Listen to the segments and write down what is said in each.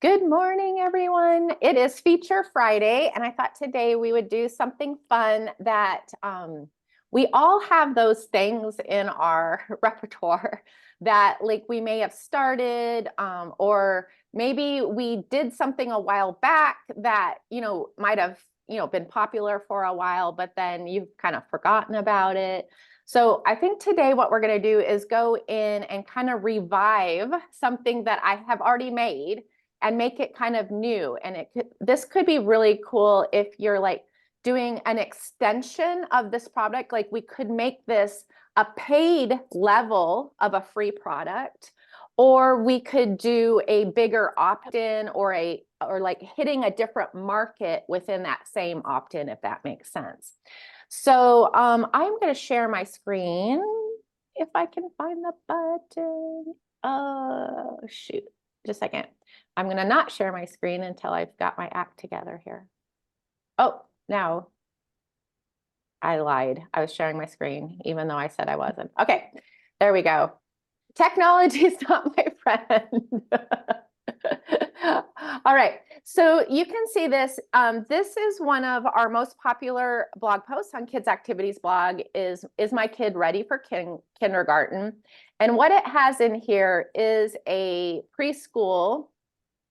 Good morning, everyone. It is Feature Friday, and I thought today we would do something fun that we all have those things in our repertoire that like we may have started or maybe we did something a while back that, might have, been popular for a while, but then you've kind of forgotten about it. So I think today what we're going to do is go in and kind of revive something that I have already made and make it kind of new. And this could be really cool if you're like doing an extension of this product. Like we could make this a paid level of a free product, or we could do a bigger opt-in or like hitting a different market within that same opt-in, if that makes sense. So I'm going to share my screen if I can find the button. Oh, shoot. Just a second. I'm going to not share my screen until I've got my act together here. Oh, now I lied. I was sharing my screen, even though I said I wasn't. Okay, there we go. Technology is not my friend. All right, so you can see this. This is one of our most popular blog posts on Kids Activities blog is my kid ready for kindergarten? And what it has in here is a preschool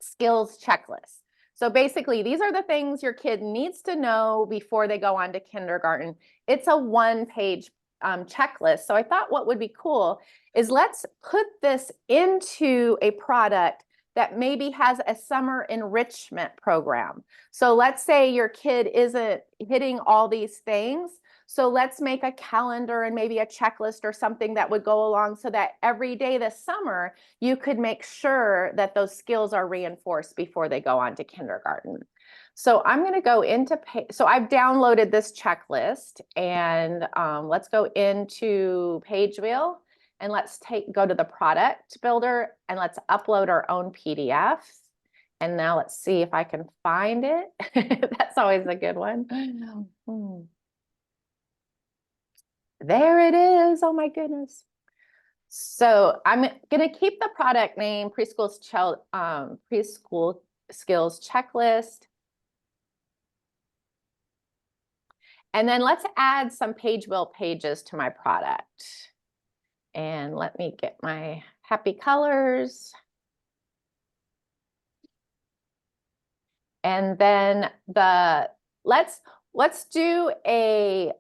skills checklist. So basically, these are the things your kid needs to know before they go on to kindergarten. It's a one-page checklist. So I thought what would be cool is let's put this into a product that maybe has a summer enrichment program. So let's say your kid isn't hitting all these things. So let's make a calendar and maybe a checklist or something that would go along so that every day this summer, you could make sure that those skills are reinforced before they go on to kindergarten. So I'm going to go into, so I've downloaded this checklist and let's go into Pagewheel and let's go to the product builder and let's upload our own PDF. And now let's see if I can find it. That's always a good one. There it is. Oh my goodness. So I'm going to keep the product name preschool skills checklist. And then let's add some Pagewheel pages to my product. And let me get my happy colors. And then let's do a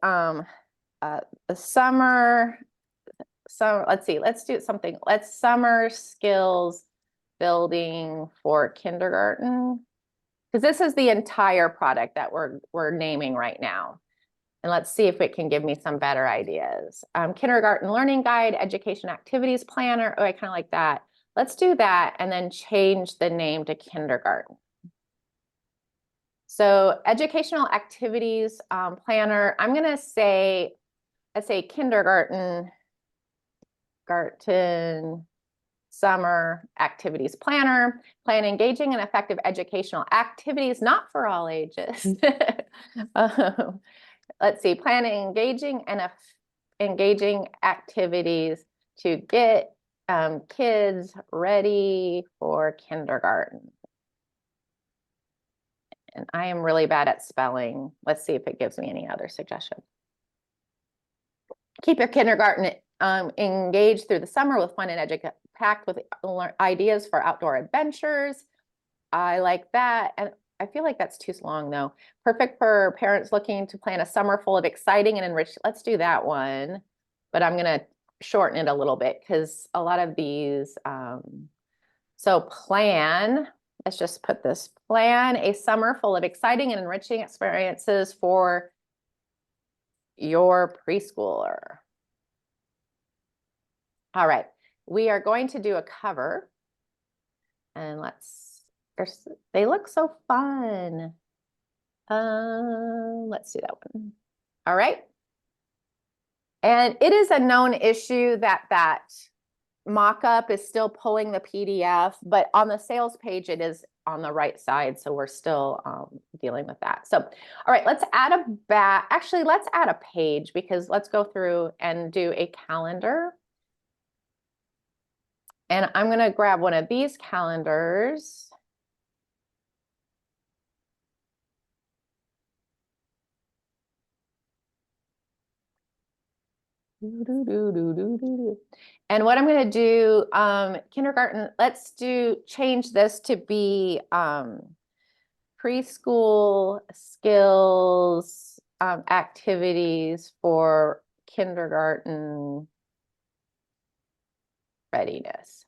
summer, let's see, let's do something. Let's summer skills building for kindergarten, because this is the entire product that we're naming right now. And let's see if it can give me some better ideas. Kindergarten learning guide, education activities planner. Oh, I kind of like that. Let's do that and then change the name to kindergarten. So educational activities planner, I'm going to say, let's say kindergarten summer activities planner, plan engaging and effective educational activities, not for all ages. Let's see, plan engaging and engaging activities to get kids ready for kindergarten. And I am really bad at spelling. Let's see if it gives me any other suggestions. Keep your kindergarten engaged through the summer with fun and packed with ideas for outdoor adventures. I like that. And I feel like that's too long though. Perfect for parents looking to plan a summer full of exciting and enriched. Let's do that one. But I'm going to shorten it a little bit because a lot of these, so plan, let's just put this, plan a summer full of exciting and enriching experiences for your preschooler. All right, we are going to do a cover and they look so fun. Let's do that one. All right. And it is a known issue that mock-up is still pulling the PDF, but on the sales page, it is on the right side. So we're still dealing with that. So, all right, let's add actually, let's add a page because let's go through and do a calendar. And I'm going to grab one of these calendars And what I'm going to do, kindergarten, let's change this to be preschool skills activities for kindergarten readiness.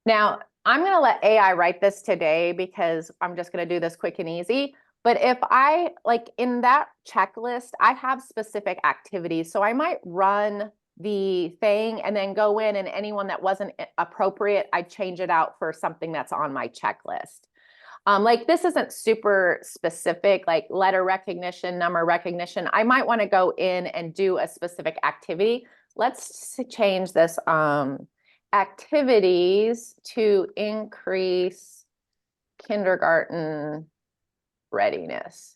Now, I'm going to let AI write this today because I'm just going to do this quick and easy. But if I, like in that checklist, I have specific activities. So I might run the thing and then go in, and anyone that wasn't appropriate, I'd change it out for something that's on my checklist. Like this isn't super specific, like letter recognition, number recognition. I might want to go in and do a specific activity. Let's change this activities to increase kindergarten readiness.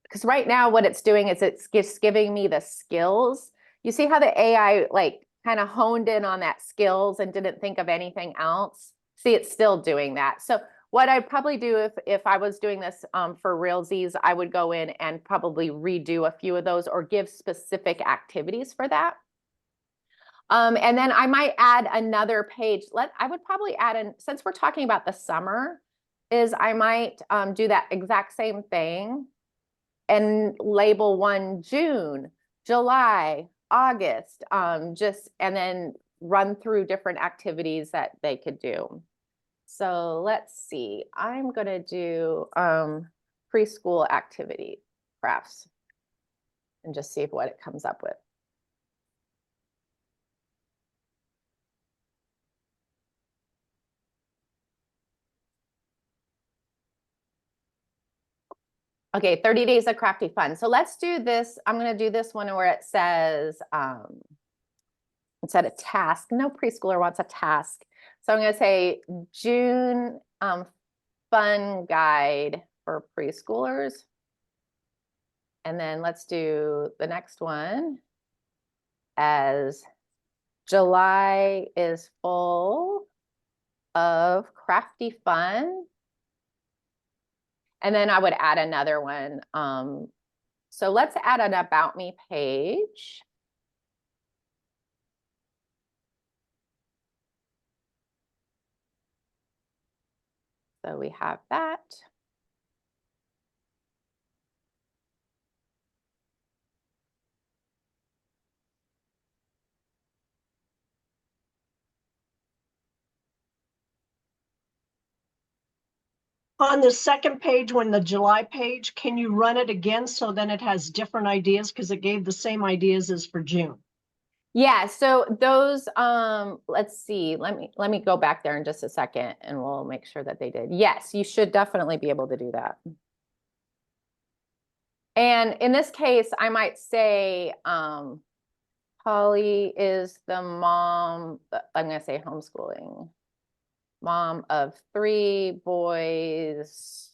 Because right now what it's doing is it's just giving me the skills. You see how the AI like kind of honed in on that skills and didn't think of anything else? See, it's still doing that. So what I'd probably do if I was doing this for realsies, I would go in and probably redo a few of those or give specific activities for that. And then I might add another page. I would probably add in, since we're talking about the summer, is I might do that exact same thing and label one June, July, August, and then run through different activities that they could do. So let's see, I'm gonna do preschool activity crafts and just see what it comes up with. Okay, 30 days of crafty fun. So let's do this. I'm going to do this one where it says, instead of task, no preschooler wants a task. So I'm going to say June fun guide for preschoolers. And then let's do the next one as July is full of crafty fun. And then I would add another one. So let's add an about me page. So we have that. On the second page, when the July page, can you run it again so then it has different ideas? Because it gave the same ideas as for June. Yeah, so those, let's see, let me go back there in just a second and we'll make sure that they did. Yes, you should definitely be able to do that. And in this case, I might say, Polly is the mom, I'm gonna say homeschooling, mom of 3 boys,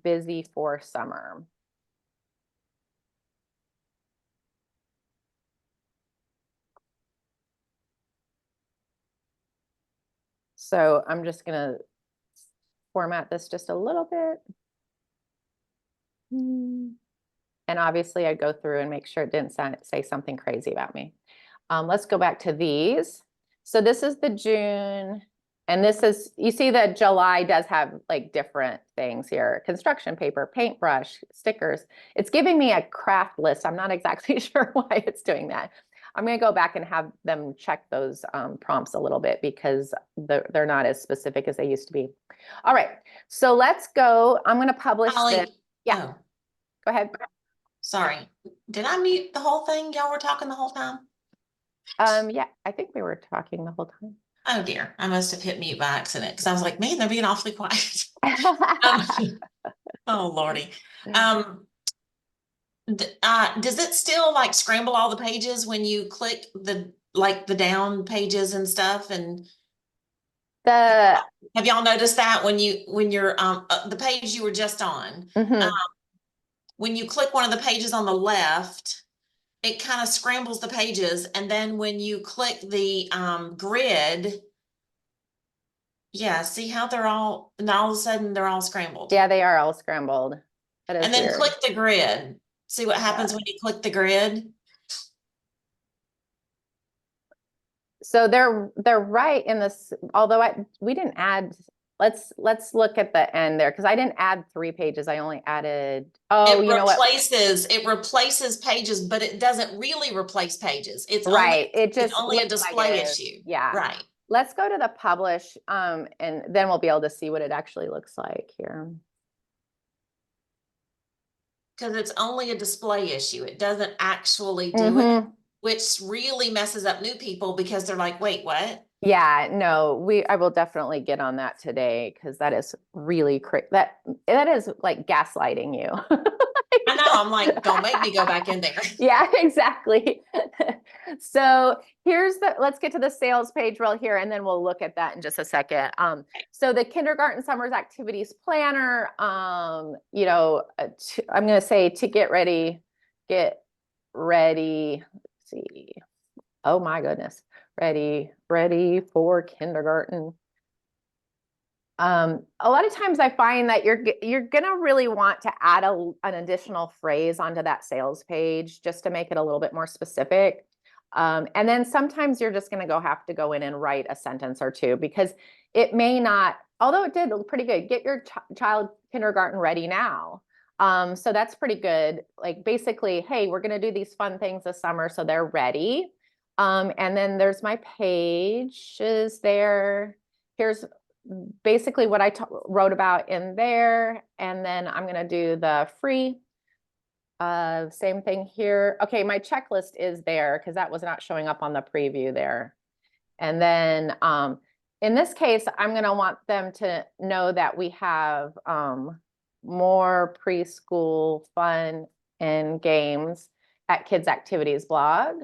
busy for summer. So I'm just gonna format this just a little bit. And obviously I'd go through and make sure it didn't say something crazy about me. Let's go back to these. So this is the June, and this is, you see that July does have like different things here. Construction paper, paintbrush, stickers. It's giving me a craft list. I'm not exactly sure why it's doing that. I'm gonna go back and have them check those prompts a little bit because they're not as specific as they used to be. All right, so let's go. I'm gonna publish this. Yeah, Oh, go ahead. sorry. Did I mute the whole thing? Y'all were talking the whole time? Yeah, I think we were talking the whole time. Oh dear, I must have hit mute by accident because I was like, man, they're being awfully quiet. Um, oh Lordy. Does it still like scramble all the pages when you click the down pages and stuff? And The have y'all noticed that when you're the page you were just on, when you click one of the pages on the left, it kind of scrambles the pages, and then when you click the grid, yeah, see how they're all of a sudden they're all scrambled. Yeah, they are all scrambled. That is And then weird. click the grid. See what happens when you click the grid? So they're right in this, although we didn't add, let's look at the end there, because I didn't add 3 pages. I only added, oh, you know what? It replaces pages, but it doesn't really replace pages. It's Right. only, It just it's only a looks like display it is. issue. Yeah. Right. Let's go to the publish, and then we'll be able to see what it actually looks like here. Because it's only a display issue. It doesn't actually do it, which really messes up new people because they're like, wait, what? Yeah, no, I will definitely get on that today, because that is really that is like gaslighting you. I know, I'm like, don't make me go back in there. Yeah, exactly. So let's get to the sales page real here, and then we'll look at that in just a second. So the kindergarten summers activities planner, you know, I'm going to say to get ready, let's see. Oh my goodness. Ready for kindergarten. A lot of times I find that you're gonna really want to add an additional phrase onto that sales page just to make it a little bit more specific. And then sometimes you're just gonna have to go in and write a sentence or two, because it may not, although it did look pretty good, get your child kindergarten ready now. So that's pretty good. Like basically, hey, we're gonna do these fun things this summer, so they're ready. And then there's my page is there. Here's basically what I wrote about in there. And then I'm going to do the free. Same thing here. Okay, my checklist is there because that was not showing up on the preview there. And then in this case, I'm going to want them to know that we have more preschool fun and games at Kids Activities blog.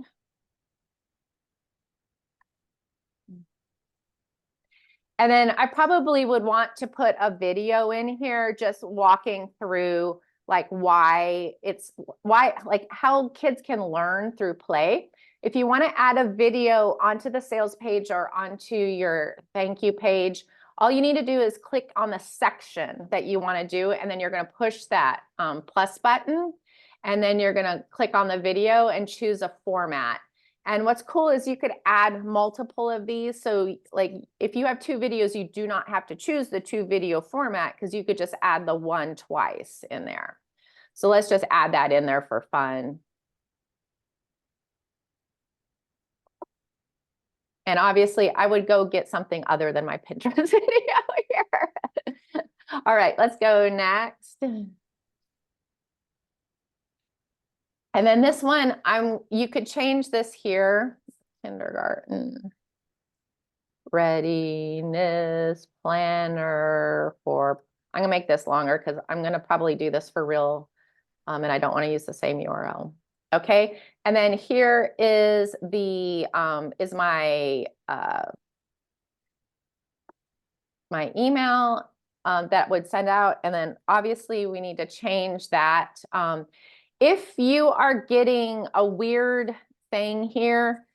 And then I probably would want to put a video in here just walking through like like how kids can learn through play. If you want to add a video onto the sales page or onto your thank you page, all you need to do is click on the section that you want to do, and then you're going to push that plus button, and then you're going to click on the video and choose a format. And what's cool is you could add multiple of these. So like if you have 2 videos, you do not have to choose the 2 video format, because you could just add the one twice in there. So let's just add that in there for fun. And obviously I would go get something other than my Pinterest video here. All right, let's go next. And then this one, you could change this here, kindergarten readiness planner for, I'm gonna make this longer because I'm gonna probably do this for real, and I don't want to use the same URL. Okay, and then here is the is my my email that would send out, and then obviously we need to change that. If you are getting a weird thing here,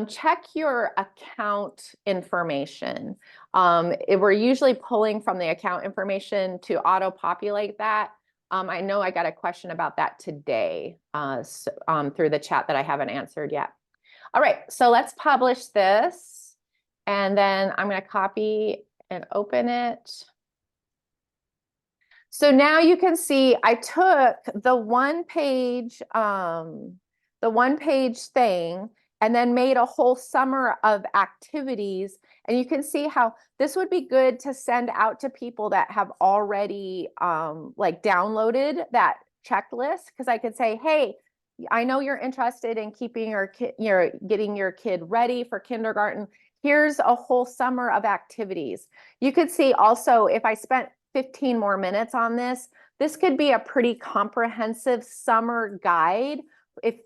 check your account information. We're usually pulling from the account information to auto-populate that. I know I got a question about that today through the chat that I haven't answered yet. All right, so let's publish this. And then I'm going to copy and open it. So now you can see I took the one page thing and then made a whole summer of activities. And you can see how this would be good to send out to people that have already like downloaded that checklist, because I could say, hey, I know you're interested in keeping getting your kid ready for kindergarten. Here's a whole summer of activities. You could see also, if I spent 15 more minutes on this could be a pretty comprehensive summer guide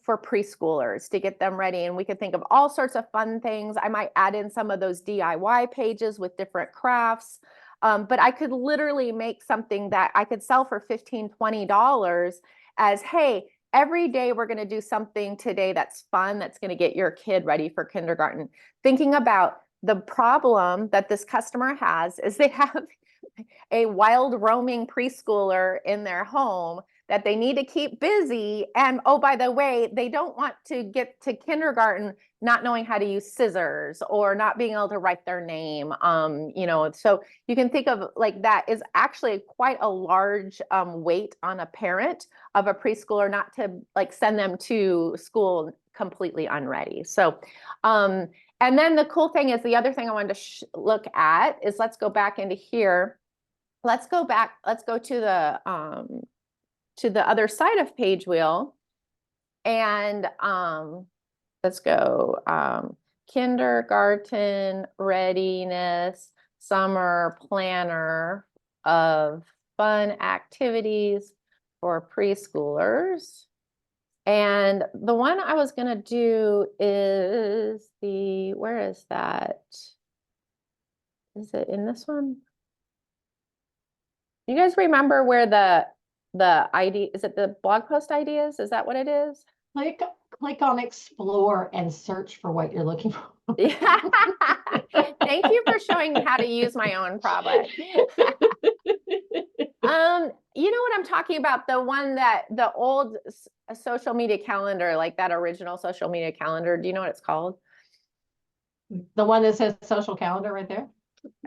for preschoolers to get them ready. And we could think of all sorts of fun things. I might add in some of those DIY pages with different crafts. But I could literally make something that I could sell for $15, $20 as, hey, every day we're going to do something today that's fun, that's going to get your kid ready for kindergarten. Thinking about the problem that this customer has is they have a wild roaming preschooler in their home that they need to keep busy. And oh, by the way, they don't want to get to kindergarten not knowing how to use scissors or not being able to write their name. So you can think of like that is actually quite a large weight on a parent of a preschooler not to like send them to school completely unready. So, and then the cool thing is the other thing I wanted to look at is let's go back into here. Let's go back. Let's go to the other side of Pagewheel, and let's go kindergarten readiness summer planner of fun activities for preschoolers. And the one I was going to do is where is that? Is it in this one? You guys remember where the ID, is it the blog post ideas? Is that what it is? Click on explore and search for what you're looking for. Yeah. Thank you for showing me how to use my own product. You know what I'm talking about? The one that the old social media calendar, like that original social media calendar. Do you know what it's called? The one that says social calendar right there?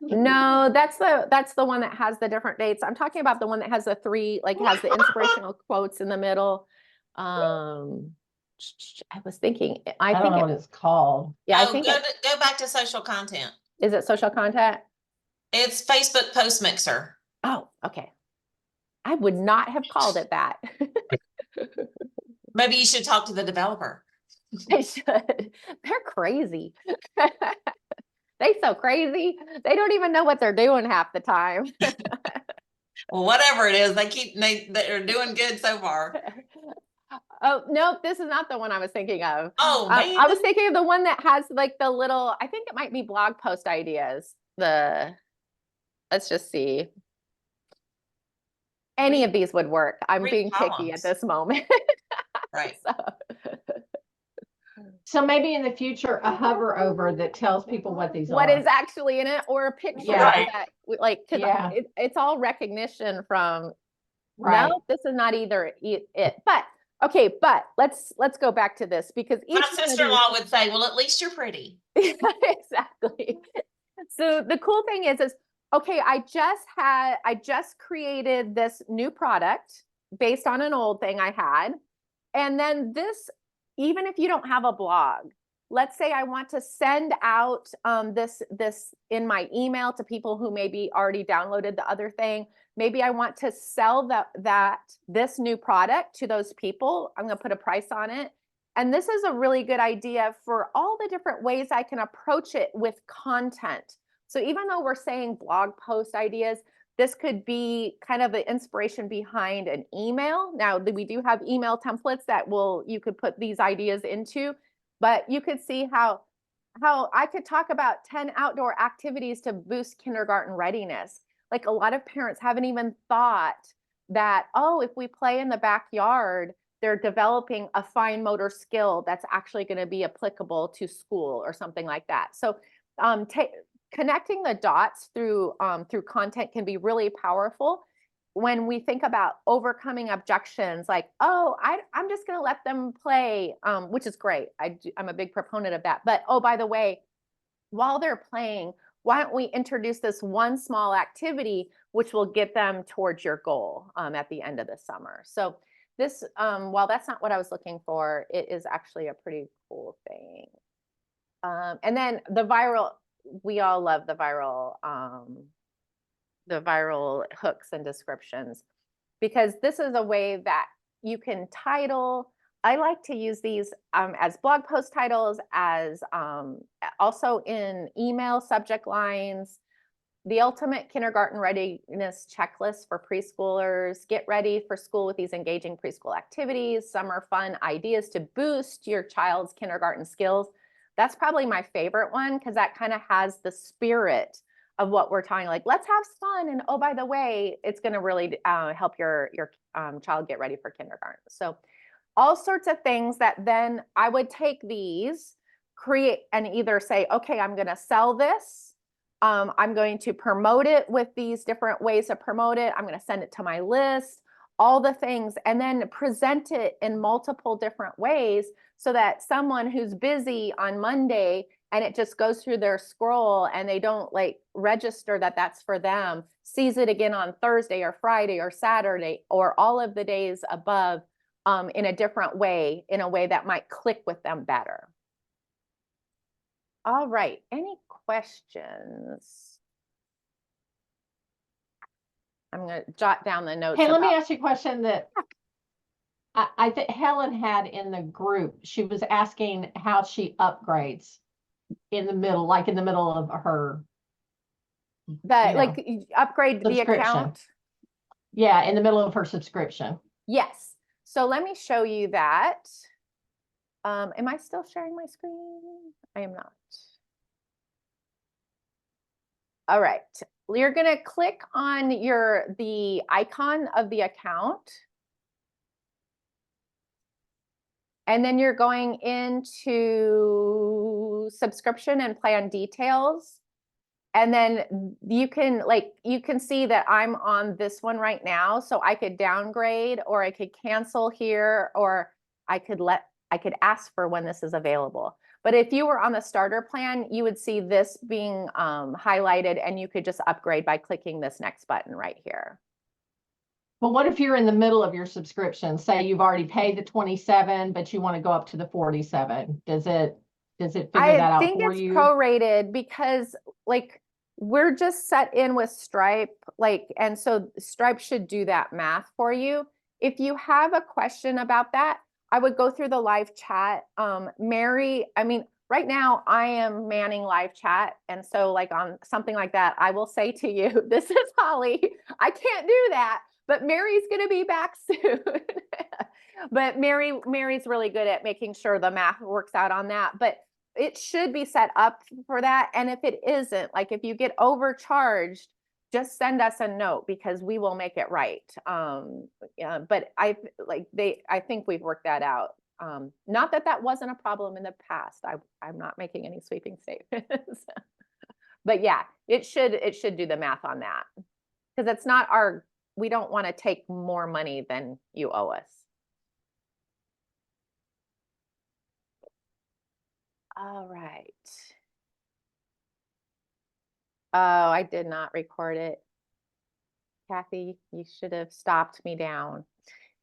No, that's the one that has the different dates. I'm talking about the one that has the three, like has the inspirational quotes in the middle. I was thinking, I don't think know what it's called. Yeah, I Oh, think go back to social content. Is it social content? It's Facebook Post Mixer. Oh, okay. I would not have called it that. Maybe you should talk to the developer. They should. They're crazy. They so crazy. They don't even know what they're doing half the time. Well, whatever it is, they're doing good so far. Oh, no, this is not the one I was thinking of. Oh, man. I was thinking of the one that has like the little, I think it might be blog post ideas. Let's just see. Any of these would work. I'm being picky at this moment. Right. So maybe in the future, a hover over that tells people what these What are. is actually in it, or a picture Yeah. that like, cause Yeah. it's all recognition from, Right. no, this is not either it, but okay, but let's go back to this because each My one of these- sister-in-law would say, well, at least you're pretty. Exactly. So the cool thing is okay, I just created this new product based on an old thing I had. And then this, even if you don't have a blog, let's say I want to send out this in my email to people who maybe already downloaded the other thing. Maybe I want to sell this new product to those people. I'm going to put a price on it. And this is a really good idea for all the different ways I can approach it with content. So even though we're saying blog post ideas, this could be kind of the inspiration behind an email. Now, we do have email templates that you could put these ideas into, but you could see how I could talk about 10 outdoor activities to boost kindergarten readiness. Like a lot of parents haven't even thought that, oh, if we play in the backyard, they're developing a fine motor skill that's actually going to be applicable to school or something like that. So connecting the dots through content can be really powerful when we think about overcoming objections like, oh, I'm just going to let them play, which is great. I'm a big proponent of that. But oh, by the way, while they're playing, why don't we introduce this one small activity which will get them towards your goal at the end of the summer. So this, while that's not what I was looking for, it is actually a pretty cool thing. And then we all love the viral hooks and descriptions, because this is a way that you can title. I like to use these as blog post titles, as also in email subject lines. The ultimate kindergarten readiness checklist for preschoolers. Get ready for school with these engaging preschool activities. Summer fun ideas to boost your child's kindergarten skills. That's probably my favorite one because that kind of has the spirit of what we're talking, like, let's have fun. And oh, by the way, it's going to really help your child get ready for kindergarten. So all sorts of things that then I would take these, create, and either say, okay, I'm going to sell this. I'm going to promote it with these different ways to promote it. I'm going to send it to my list. all the things, and then present it in multiple different ways so that someone who's busy on Monday and it just goes through their scroll and they don't like register that that's for them, sees it again on Thursday or Friday or Saturday or all of the days above in a different way, in a way that might click with them better. All right, any questions? I'm going to jot down the notes. Hey, let me ask you a question that I think Helen had in the group. She was asking how she upgrades in the middle, like in the middle of her that, you know, like upgrade the subscription. account. Yeah, in the middle of her subscription. Yes. So let me show you that. Am I still sharing my screen? I am not. All right. You're going to click on the icon of the account. And then you're going into subscription and plan details. And then you can see that I'm on this one right now. So I could downgrade, or I could cancel here, or I could ask for when this is available. But if you were on the starter plan, you would see this being highlighted, and you could just upgrade by clicking this next button right here. But what if you're in the middle of your subscription? Say you've already paid the 27, but you want to go up to the 47. Does it figure that out for you? I think it's prorated because like we're just set in with Stripe, and so Stripe should do that math for you. If you have a question about that, I would go through the live chat. Mary, I mean, right now I am manning live chat. And so like on something like that, I will say to you, this is Holly, I can't do that, but Mary's going to be back soon. But Mary's really good at making sure the math works out on that. But it should be set up for that. And if it isn't, like if you get overcharged, just send us a note because we will make it right. Yeah, but I think we've worked that out. Not that that wasn't a problem in the past. I'm not making any sweeping statements. But yeah, it should do the math on that because it's not we don't want to take more money than you owe us. All right. Oh, I did not record it. Kathy, you should have stopped me down.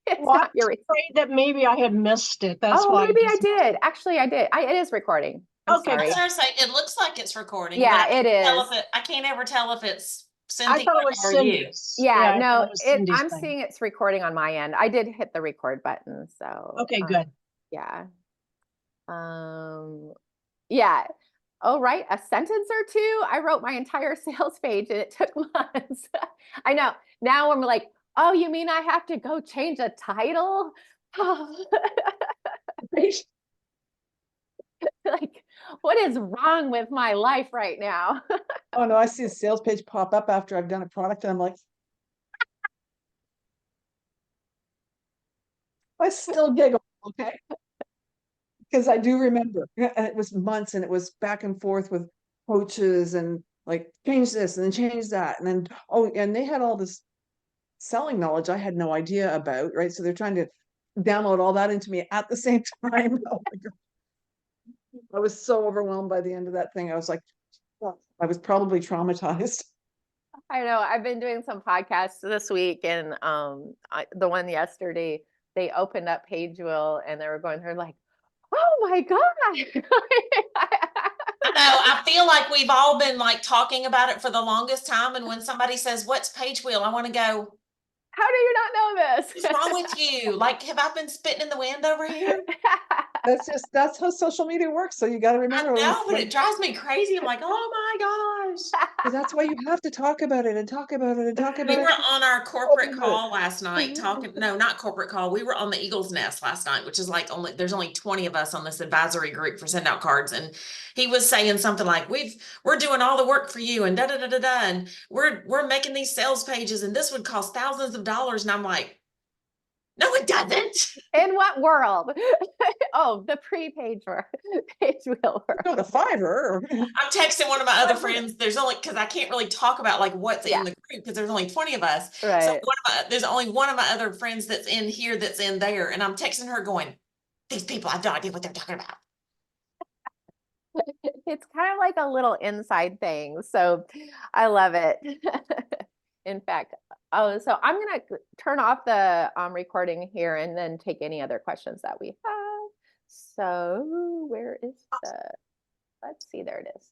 It's Well, not your. Afraid that maybe I had missed it. That's why. Maybe I did. Actually, I did. It is recording. I'm Okay, sorry. I was gonna say, it looks like it's recording. Yeah, but I it can't tell is. I can't ever tell if it's I Cynthia thought it was or you. Cindy's. Yeah, I no, thought it was Cindy's I'm thing. seeing it's recording on my end. I did hit the record button, so. Okay, good. Yeah. Yeah. Oh, right. A sentence or two. I wrote my entire sales page and it took months. I know. Now I'm like, oh, you mean I have to go change a title? Like, what is wrong with my life right now? Oh no, I see a sales page pop up after I've done a product and I'm like, I still giggle, okay? Because I do remember, and it was months and it was back and forth with coaches and like change this and then change that. And then, oh, and they had all this selling knowledge I had no idea about, right? So they're trying to download all that into me at the same time. Oh my God. I was so overwhelmed by the end of that thing. I was like, oh, I was probably traumatized. I know. I've been doing some podcasts this week, and the one yesterday, they opened up Pagewheel and they were going through like, oh my God. I know. I feel like we've all been like talking about it for the longest time. And when somebody says, what's Pagewheel? I want to go, how do you not know this? what's wrong with you? Like, have I been spitting in the wind over here? That's how social media works. So you got to I remember. know, but it drives me crazy. I'm like, oh my gosh. That's why you have to talk about it and talk about it and talk about We it. were on our corporate Open call last night talking, no, not corporate call. We were on the Eagle's Nest last night, which is like there's only 20 of us on this advisory group for send out cards. And he was saying something like, we're doing all the work for you and da da da da da. And we're making these sales pages and this would cost thousands of dollars. And I'm like, No, it doesn't. In what world? Oh, the pre-page page wheel world. Go to Fiverr. I'm texting one of my other friends. There's only because I can't really talk about like what's Yeah. in the group because there's only 20 of us. So Right. there's only one of my other friends that's in here that's in there, and I'm texting her going, "These people, I have no idea what they're talking about." It's kind of like a little inside thing. So I love it. In fact, oh, so I'm going to turn off the recording here and then take any other questions that we have. So where is the, let's see, there it is.